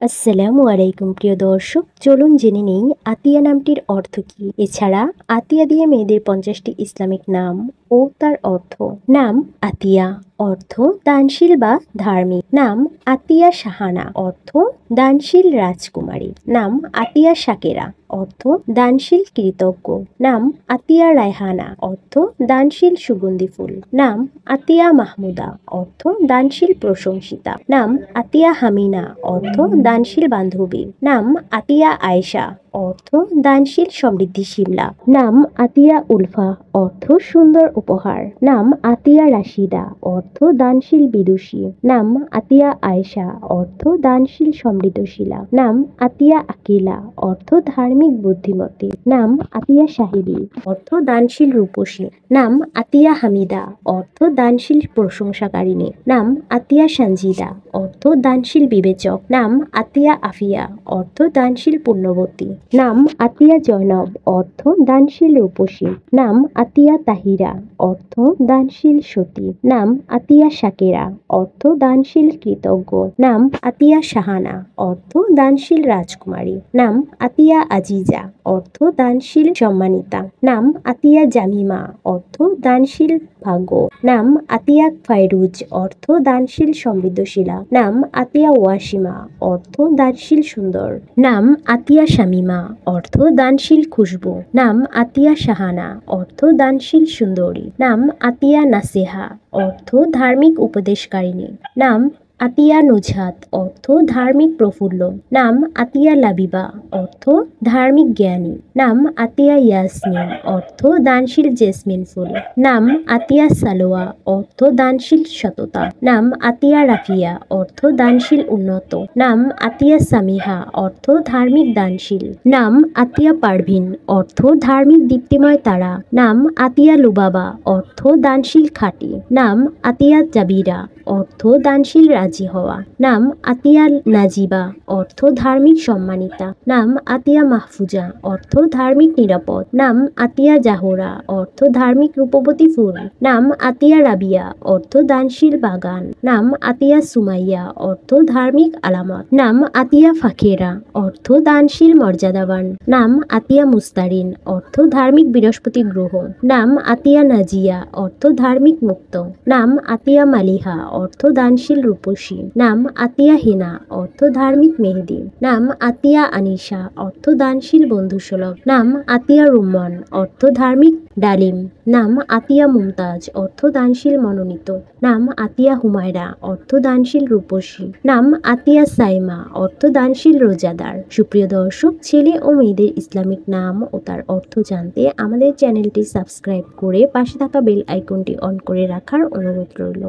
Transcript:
আসসালামু আলাইকুম প্রিয় দর্শক, চলুন জেনে নেই আতিয়া নামটির অর্থ কী। এছাড়া আতিয়া দিয়ে মেয়েদের 50টি ইসলামিক নাম ও তার অর্থ। নাম আতিয়া, অর্থ দানশীল বা ধার্মিক। নাম আতিয়া শাহানা, অর্থ দানশীল রাজকুমারী। নাম আতিয়া শাকেরা, অর্থ দানশীল কৃতজ্ঞ। নাম আতিয়া রায়হানা, অর্থ দানশীল সুগন্ধি ফুল। নাম আতিয়া মাহমুদা, অর্থ দানশীল প্রশংসিতা। নাম আতিয়া হামিনা, অর্থ দানশীল বান্ধবী। নাম আতিয়া আয়েশা, অর্থ দানশীল সমৃদ্ধিশীলা। নাম আতিয়া উলফা, অর্থ সুন্দর উপহার। নাম আতিয়া রাশিদা, অর্থ দানশীল বিদুষী। নাম আতিয়া আয়েশা, অর্থ দানশীল সমৃদ্ধশীলা। নাম আতিয়া আকিলা, অর্থ ধার্মিক বুদ্ধিমতী। নাম আতিয়া সাহিবী, অর্থ দানশীল রূপসী। নাম আতিয়া হামিদা, অর্থ দানশীল প্রশংসাকারিণী। নাম আতিয়া সঞ্জিদা, অর্থ দানশীল বিবেচক। নাম আতিয়া আফিয়া, অর্থ দানশীল পুণ্যবতী। নাম আতিয়া জয়নব, অর্থ দানশীল রূপসী। নাম আতিয়া তাহিরা, অর্থ দানশীল সতী। নাম আতিয়া শাকেরা, অর্থ দানশীল কৃতজ্ঞ। নাম আতিয়া শাহানা, অর্থ দানশীল রাজকুমারী। নাম আতিয়া আজিজা, অর্থ দানশীল সম্মানিতা। নাম আতিয়া জামিমা, অর্থ দানশীল ভাগ্য। নাম আতিয়া ফাইরুজ, অর্থ দানশীল সমৃদ্ধশীলা। নাম আতিয়া ওয়াসিমা, অর্থ দানশীল সুন্দর। নাম আতিয়া শামিমা, অর্থ দানশীল খুশবু। নাম আতিয়া শাহানা, অর্থ দানশীল সুন্দরী। নাম আতিয়া নাসিহা, অর্থ ধার্মিক উপদেশকারিণী। নাম আতিয়া নুজহাত, অর্থ ধার্মিক প্রফুল্ল। নাম আতিয়া লাবিবা, অর্থ ধার্মিক জ্ঞানী। নাম আতিয়া ইয়াসমিন, অর্থ দানশীল জেসমিন ফুল। নাম আতিয়া সালোয়া, অর্থ দানশীল সততা। নাম আতিয়া রাফিয়া, অর্থ দানশীল উন্নত। নাম আতিয়া সামিহা, অর্থ ধার্মিক দানশীল। নাম আতিয়া পারভিন, অর্থ ধার্মিক দীপ্তিময় তারা। নাম আতিয়া লুবাবা, অর্থ দানশীল খাঁটি। নাম আতিয়া জাবিরা, অর্থ দানশীল রাজি হওয়া। নাম আতিয়া নাজিবা, অর্থ ধার্মিক সম্মানিতা। নাম আতিয়া মাহফুজা, অর্থ ধার্মিক নিরাপদ। নাম আতিয়া জাহরা, অর্থ ধার্মিক রূপবতী ফুল। নাম আতিয়া রাবিয়া, অর্থ দানশীল বাগান। নাম আতিয়া সুমাইয়া, অর্থ ধার্মিক আলামত। নাম আতিয়া ফাখেরা, অর্থ দানশীল মর্যাদাবান। নাম আতিয়া মুস্তারিন, অর্থ ধার্মিক বৃহস্পতি গ্রহ। নাম আতিয়া নাজিয়া, অর্থ ধার্মিক মুক্ত। নাম আতিয়া মালিহা, অর্থ দানশীল রূপসী। নাম আতিয়া হিনা, অর্থ ধার্মিক মেহেদি। নাম আতিয়া আনিশা, অর্থ দানশীল বন্ধুসুলভ। নাম আতিয়া রুম্মান, অর্থ ধার্মিক ডালিম। নাম আতিয়া মুমতাজ, অর্থ দানশীল মনোনীত। নাম আতিয়া হুমায়রা, অর্থ দানশীল রূপসী। নাম আতিয়া সাইমা, অর্থ দানশীল রোজাদার। সুপ্রিয় দর্শক, ছেলে ও মেয়েদের ইসলামিক নাম ও তার অর্থ জানতে আমাদের চ্যানেলটি সাবস্ক্রাইব করে পাশে থাকা বেল আইকনটি অন করে রাখার অনুরোধ রইল।